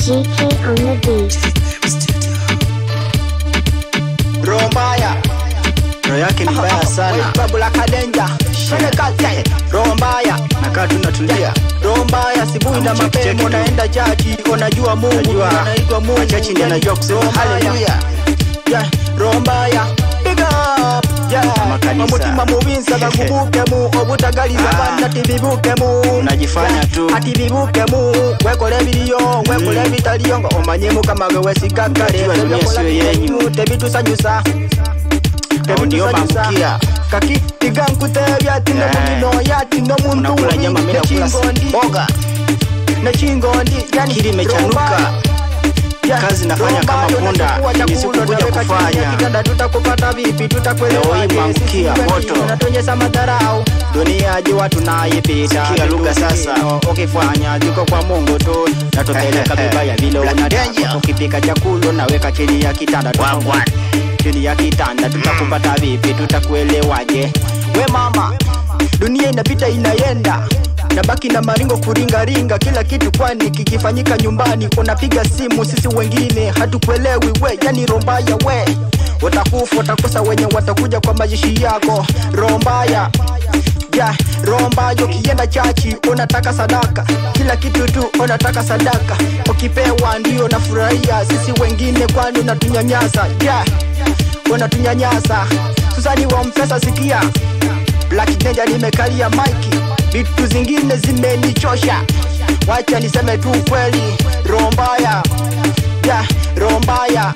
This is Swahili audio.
GK on the beat. Rombaya roho yake ni mbaya sana. Babula kadenja Fene kazi Rombaya Nakaa tunatulia. Rombaya sibuhi na mapemo naenda chachi. Unajua Mungu anaitwa Mungu. Chachi ndiye anajua kusema haleluya. Yeah, Rombaya big up. Yeah, mamutima muwinsa bakubuke mu obutagaliza banda tibibuke mu. Unajifanya tu atibibuke mu wekole biliyo wekole bitaliyo ngo omanyemu kama wewe sikakale sio yenyu tebitusanyusa tebitusanyusa kaki tigankutebya tino mumino ya tino muntu unakula nyama mimi nakula boga na chingondi yani kili mechanuka. Kazi nafanya kama punda nisikuja kufanya. Kitanda tutakupata vipi tutakuelewa mkia moto tunatonyesha madharau dunia aje watu naipita kia lugha sasa. Ukifanya ziko kwa Mungu tu na tupeleka vibaya vile unataka. Ukipika chakula naweka chini ya kitanda chini ya kitanda tutakupata vipi tutakuelewaje we mama. Dunia inapita inaenda nabaki na maringo kuringa kila kitu kwani kikifanyika nyumbani unapiga simu sisi wengine hatukuelewi we yani Rombaya we watakufa watakosa wenye watakuja kwa majishi yako Rombaya. Yeah, Rombaya ukienda chachi unataka sadaka kila kitu tu unataka sadaka ukipewa ndio nafurahia sisi wengine kwani unatunyanyasa. Yeah, unatunyanyasa Susani wa Mpesa sikia Black Ninja nimekalia maiki vitu zingine zimenichosha wacha niseme tu kweli Rombaya. Yeah, Rombaya